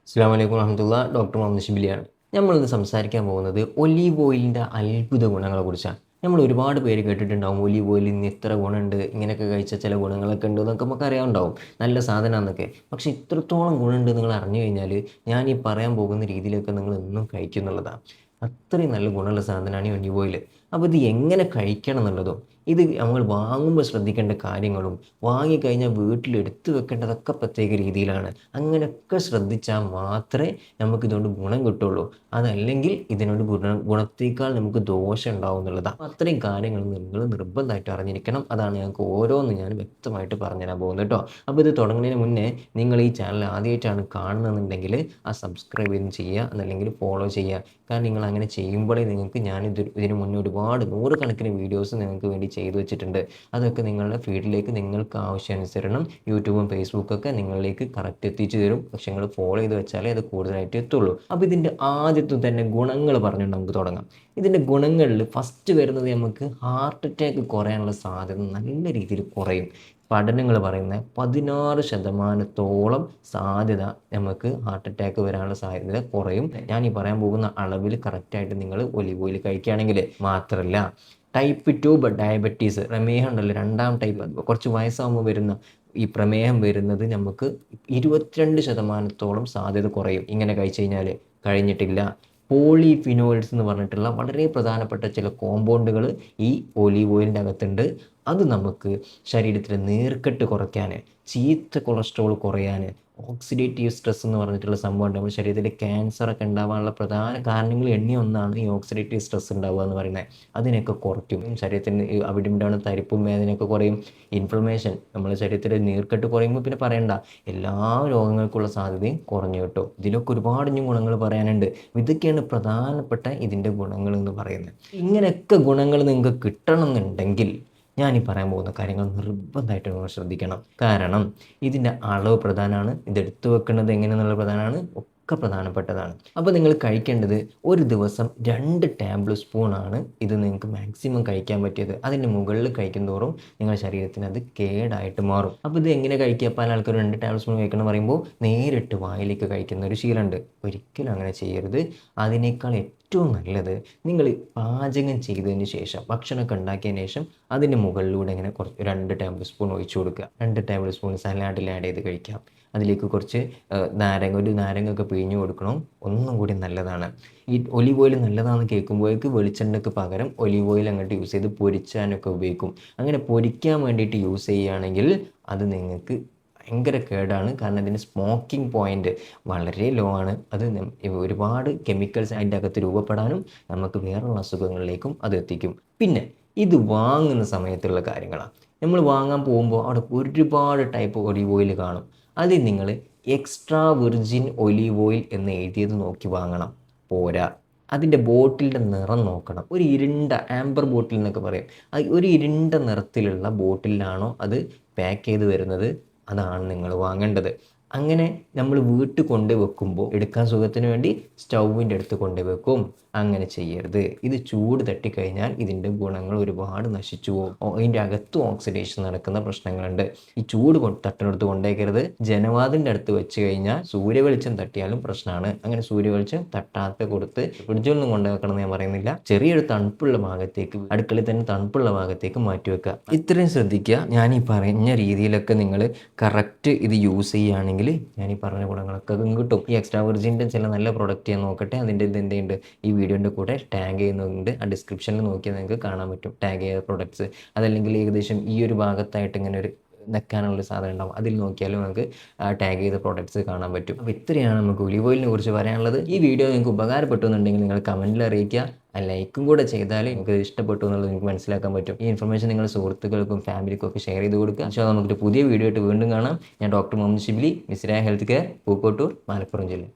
അസ്സലാമു അലൈക്കും വറഹ്മത്തുള്ളാഹി. ഡോക്ടർ മുഹമ്മദ് ഷിബിലിയാണ്. നമ്മളിന്ന് സംസാരിക്കാൻ പോകുന്നത് ഒലീവ് ഓയിലിൻ്റെ അത്ഭുത ഗുണങ്ങളെക്കുറിച്ചാണ്. നമ്മൾ ഒരുപാട് പേര് കേട്ടിട്ടുണ്ടാവും ഒലീവ് ഓയിലിൽ നിന്ന് ഇത്ര ഗുണമുണ്ട്, ഇങ്ങനെയൊക്കെ കഴിച്ച ചില ഗുണങ്ങളൊക്കെ ഉണ്ട് എന്നൊക്കെ നമുക്ക് അറിയാവുണ്ടാവും, നല്ല സാധനമാണെന്നൊക്കെ. പക്ഷേ ഇത്രത്തോളം ഗുണമുണ്ട് നിങ്ങൾ അറിഞ്ഞു കഴിഞ്ഞാൽ ഞാൻ ഈ പറയാൻ പോകുന്ന രീതിയിലൊക്കെ നിങ്ങൾ എന്നും കഴിക്കുന്നുള്ളതാണ്. അത്രയും നല്ല ഗുണമുള്ള സാധനമാണ് ഈ ഒലീവ് ഓയിൽ. അപ്പോൾ ഇത് എങ്ങനെ കഴിക്കണം എന്നുള്ളതും ഇത് നമ്മൾ വാങ്ങുമ്പോൾ ശ്രദ്ധിക്കേണ്ട കാര്യങ്ങളും വാങ്ങിക്കഴിഞ്ഞാൽ വീട്ടിൽ എടുത്തു വെക്കേണ്ടതൊക്കെ പ്രത്യേക രീതിയിലാണ്. അങ്ങനെയൊക്കെ ശ്രദ്ധിച്ചാൽ മാത്രമേ നമുക്കിതുകൊണ്ട് ഗുണം കിട്ടുള്ളൂ. അതല്ലെങ്കിൽ ഇതിനോട് ഗുണത്തേക്കാൾ നമുക്ക് ദോഷം ഉണ്ടാവും എന്നുള്ളതാണ്. അത്രയും കാര്യങ്ങൾ നിങ്ങൾ നിർബന്ധമായിട്ട് അറിഞ്ഞിരിക്കണം. അതാണ് ഞങ്ങൾക്ക് ഓരോന്നും ഞാൻ വ്യക്തമായിട്ട് പറഞ്ഞുതരാൻ പോകുന്നത് കേട്ടോ. അപ്പോൾ ഇത് തുടങ്ങുന്നതിന് മുന്നേ നിങ്ങൾ ഈ ചാനൽ ആദ്യമായിട്ടാണ് കാണുന്നതെന്നുണ്ടെങ്കിൽ സബ്സ്ക്രൈബ് ചെയ്യുക, അതല്ലെങ്കിൽ ഫോളോ ചെയ്യുക. കാരണം നിങ്ങൾ അങ്ങനെ ചെയ്യുമ്പോഴേ നിങ്ങൾക്ക് ഇതിന് മുന്നേ ഒരുപാട് നൂറുകണക്കിന് വീഡിയോസ് നിങ്ങൾക്ക് വേണ്ടി ചെയ്തു വെച്ചിട്ടുണ്ട്. അതൊക്കെ നിങ്ങളുടെ ഫീഡിലേക്ക് നിങ്ങൾക്ക് ആവശ്യാനുസരണം യൂട്യൂബും ഫേസ്ബുക്കൊക്കെ നിങ്ങളിലേക്ക് കറക്റ്റ് എത്തിച്ചു തരും. പക്ഷെ നിങ്ങൾ ഫോളോ ചെയ്ത് വെച്ചാലേ അത് കൂടുതലായിട്ട് എത്തുള്ളൂ. അപ്പോൾ ഇതിൻ്റെ ആദ്യത്തെ തന്നെ ഗുണങ്ങൾ പറഞ്ഞുകൊണ്ട് നമുക്ക് തുടങ്ങാം. ഇതിൻ്റെ ഗുണങ്ങളിൽ ഫസ്റ്റ് വരുന്നത് നമുക്ക് ഹാർട്ട് അറ്റാക്ക് കുറയാനുള്ള സാധ്യത നല്ല രീതിയിൽ കുറയും. പഠനങ്ങൾ പറയുന്ന 16% സാധ്യത നമുക്ക് ഹാർട്ട് അറ്റാക്ക് വരാനുള്ള സാധ്യത കുറയും. ഞാൻ ഈ പറയാൻ പോകുന്ന അളവിൽ കറക്റ്റായിട്ട് നിങ്ങൾ ഒലിവ് ഓയിൽ കഴിക്കുകയാണെങ്കിൽ. മാത്രമല്ല ടൈപ്പ് 2 ഡയബറ്റീസ്, പ്രമേഹം ഉണ്ടല്ലോ, 2ാം ടൈപ്പ്, കുറച്ച് വയസ്സാകുമ്പോൾ വരുന്ന ഈ പ്രമേഹം വരുന്നത് നമുക്ക് 22% സാധ്യത കുറയും ഇങ്ങനെ കഴിച്ചു കഴിഞ്ഞാൽ. കഴിഞ്ഞിട്ടില്ല, പോളിഫിനോൾസ് എന്ന് പറഞ്ഞിട്ടുള്ള വളരെ പ്രധാനപ്പെട്ട ചില കോമ്പൗണ്ടുകൾ ഈ ഒലീവ് ഓയിലിൻ്റെ അകത്തുണ്ട്. അത് നമുക്ക് ശരീരത്തിലെ നീർക്കെട്ട് കുറയ്ക്കാൻ, ചീത്ത കൊളസ്ട്രോൾ കുറയാൻ, ഓക്സിഡേറ്റീവ് സ്ട്രെസ് എന്ന് പറഞ്ഞിട്ടുള്ള സംഭവമുണ്ട്. നമ്മുടെ ശരീരത്തിൽ ക്യാൻസറൊക്കെ ഉണ്ടാകാനുള്ള പ്രധാന കാരണങ്ങൾ ഒന്നാണ് ഈ ഓക്സിഡേറ്റീവ് സ്ട്രെസ് ഉണ്ടാവുക എന്ന് പറയുന്നത്. അതിനെയൊക്കെ കുറയ്ക്കും. ശരീരത്തിന് അവിടെ ഇവിടെയാണ് തരിപ്പും വേദനയൊക്കെ കുറയും. ഇൻഫ്ലമേഷൻ, നമ്മുടെ ശരീരത്തിലെ നീർക്കെട്ട് കുറയുമ്പോൾ പിന്നെ പറയണ്ട, എല്ലാ രോഗങ്ങൾക്കുള്ള സാധ്യതയും കുറഞ്ഞു കിട്ടും. ഇതിലൊക്കെ ഒരുപാട് ഗുണങ്ങൾ പറയാനുണ്ട്. ഇതൊക്കെയാണ് പ്രധാനപ്പെട്ട ഇതിൻ്റെ ഗുണങ്ങൾ എന്ന് പറയുന്നത്. ഇങ്ങനെയൊക്കെ ഗുണങ്ങൾ നിങ്ങൾക്ക് കിട്ടണം എന്നുണ്ടെങ്കിൽ ഞാൻ ഈ പറയാൻ പോകുന്ന കാര്യങ്ങൾ നിർബന്ധമായിട്ട് നിങ്ങൾ ശ്രദ്ധിക്കണം. കാരണം ഇതിൻ്റെ അളവ് പ്രധാനമാണ്, ഇതെടുത്തു വെക്കുന്നത് എങ്ങനെയെന്നുള്ളത് പ്രധാനമാണ്, ഒക്കെ പ്രധാനപ്പെട്ടതാണ്. അപ്പോൾ നിങ്ങൾ കഴിക്കേണ്ടത് ഒരു ദിവസം 2 ടേബിൾ സ്പൂണാണ് ഇത് നിങ്ങൾക്ക് മാക്സിമം കഴിക്കാൻ പറ്റിയത്. അതിൻ്റെ മുകളിൽ കഴിക്കുന്തോറും നിങ്ങളുടെ ശരീരത്തിന് അത് കേടായിട്ട് മാറും. അപ്പോൾ ഇത് എങ്ങനെ കഴിക്കുക? പല ആൾക്കാരും 2 ടേബിൾ സ്പൂൺ കഴിക്കണം എന്ന് പറയുമ്പോൾ നേരിട്ട് വായിലേക്ക് കഴിക്കുന്ന ഒരു ശീലമുണ്ട്. ഒരിക്കലും അങ്ങനെ ചെയ്യരുത്. അതിനേക്കാൾ ഏറ്റവും നല്ലത് നിങ്ങൾ പാചകം ചെയ്തതിന് ശേഷം, ഭക്ഷണമൊക്കെ ഉണ്ടാക്കിയതിന് ശേഷം അതിൻ്റെ മുകളിലൂടെ ഇങ്ങനെ കുറച്ച് 2 ടേബിൾ സ്പൂൺ ഒഴിച്ചു കൊടുക്കുക. 2 ടേബിൾ സ്പൂൺ സലാഡിൽ ആഡ് ചെയ്ത് കഴിക്കാം. അതിലേക്ക് കുറച്ച് ഒരു നാരങ്ങയൊക്കെ പിഴിഞ്ഞു കൊടുക്കണം. ഒന്നും കൂടി നല്ലതാണ്. ഈ ഒലിവ് ഓയിൽ നല്ലതാണെന്ന് കേൾക്കുമ്പോഴേക്ക് വെളിച്ചെണ്ണയ്ക്ക് പകരം ഒലിവ് ഓയിൽ അങ്ങോട്ട് യൂസ് ചെയ്ത് പൊരിച്ചാനൊക്കെ ഉപയോഗിക്കും. അങ്ങനെ പൊരിക്കാൻ വേണ്ടിയിട്ട് യൂസ് ചെയ്യുകയാണെങ്കിൽ അത് നിങ്ങൾക്ക് ഭയങ്കര കേടാണ്. കാരണം ഇതിൻ്റെ സ്മോക്കിംഗ് പോയിൻ്റ് വളരെ ലോ ആണ്. അത് ഒരുപാട് കെമിക്കൽസ് അതിൻ്റെ അകത്ത് രൂപപ്പെടാനും നമുക്ക് വേറെയുള്ള അസുഖങ്ങളിലേക്കും അത് എത്തിക്കും. പിന്നെ ഇത് വാങ്ങുന്ന സമയത്തുള്ള കാര്യങ്ങളാണ്. നമ്മൾ വാങ്ങാൻ പോകുമ്പോൾ അവിടെ ഒരുപാട് ടൈപ്പ് ഒലിവ് ഓയിൽ കാണും. അതിൽ നിങ്ങൾ എക്സ്ട്രാ വിർജിൻ ഒലീവ് ഓയിൽ എന്ന് എഴുതിയത് നോക്കി വാങ്ങണം. പോരാ, അതിൻ്റെ ബോട്ടിലിൻ്റെ നിറം നോക്കണം. ഒരു ഇരുണ്ട ആംബർ ബോട്ടിൽ എന്നൊക്കെ പറയും. ഒരു ഇരുണ്ട നിറത്തിലുള്ള ബോട്ടിലാണോ അത് പാക്ക് ചെയ്ത് വരുന്നത്, അതാണ് നിങ്ങൾ വാങ്ങേണ്ടത്. അങ്ങനെ നമ്മൾ വീട്ടിൽ കൊണ്ട് വെക്കുമ്പോൾ എടുക്കാൻ സുഖത്തിന് വേണ്ടി സ്റ്റൗവിൻ്റെ അടുത്ത് കൊണ്ട് വെക്കും. അങ്ങനെ ചെയ്യരുത്. ഇത് ചൂട് തട്ടിക്കഴിഞ്ഞാൽ ഇതിൻ്റെ ഗുണങ്ങൾ ഒരുപാട് നശിച്ചു പോകും. അതിൻ്റെ അകത്തും ഓക്സിഡേഷൻ നടക്കുന്ന പ്രശ്നങ്ങളുണ്ട്. ഈ ചൂട് തട്ടിനടുത്ത് കൊണ്ടേക്കരുത്. ജനവാതിൻ്റെ അടുത്ത് വെച്ച് കഴിഞ്ഞാൽ സൂര്യവെളിച്ചം തട്ടിയാലും പ്രശ്നമാണ്. അങ്ങനെ സൂര്യവെളിച്ചം തട്ടാത്ത കൊടുത്ത് ഫ്രിഡ്ജിലൊന്നും കൊണ്ടുവെക്കണം ഞാൻ പറയുന്നില്ല. ചെറിയൊരു തണുപ്പുള്ള ഭാഗത്തേക്ക്, അടുക്കളയിൽ തന്നെ തണുപ്പുള്ള ഭാഗത്തേക്ക് മാറ്റി വെക്കുക. ഇത്രയും ശ്രദ്ധിക്കുക. ഞാൻ ഈ പറഞ്ഞ രീതിയിലൊക്കെ നിങ്ങൾ കറക്റ്റ് ഇത് യൂസ് ചെയ്യുകയാണെങ്കിൽ ഞാൻ ഈ പറഞ്ഞ ഗുണങ്ങളൊക്കെ കിട്ടും. ഈ എക്സ്ട്രാ വെർജിൻ്റെ ചില നല്ല പ്രൊഡക്റ്റ് ഞാൻ നോക്കട്ടെ. അതിൻ്റെ എന്തുണ്ട് ഈ വീഡിയോൻ്റെ കൂടെ ടാഗ് ചെയ്യുന്നുണ്ട്. ആ ഡിസ്ക്രിപ്ഷനിൽ നോക്കിയാൽ നിങ്ങൾക്ക് കാണാൻ പറ്റും ടാഗ് ചെയ്ത പ്രൊഡക്ട്സ്. അതല്ലെങ്കിൽ ഏകദേശം ഈ ഒരു ഭാഗത്തായിട്ട് ഇങ്ങനെ ഒരു നെക്കാനുള്ള സാധനം ഉണ്ടാവും. അതിൽ നോക്കിയാലും നമുക്ക് ടാഗ് ചെയ്ത പ്രോഡക്ട്സ് കാണാൻ പറ്റും. അപ്പോൾ ഇത്രയാണ് നമുക്ക് ഒലിവ് ഓയിലിനെ കുറിച്ച് പറയാനുള്ളത്. ഈ വീഡിയോ നിങ്ങൾക്ക് ഉപകാരപ്പെട്ടു എന്നുണ്ടെങ്കിൽ നിങ്ങൾ കമൻറ്റിൽ അറിയിക്കുക. ലൈക്കും കൂടെ ചെയ്താൽ നിങ്ങൾക്ക് ഇഷ്ടപ്പെട്ടു എന്നുള്ളത് നിങ്ങൾക്ക് മനസ്സിലാക്കാൻ പറ്റും. ഈ ഇൻഫർമേഷൻ നിങ്ങളുടെ സുഹൃത്തുക്കൾക്കും ഫാമിലിക്കും ഒക്കെ ഷെയർ ചെയ്ത് കൊടുക്കുക. പക്ഷേ നമുക്കൊരു പുതിയ വീഡിയോ ആയിട്ട് വീണ്ടും കാണാം. ഞാൻ doctor Muhammad Shibili, Misra health care, Pookkottur, Malappuram ജില്ല.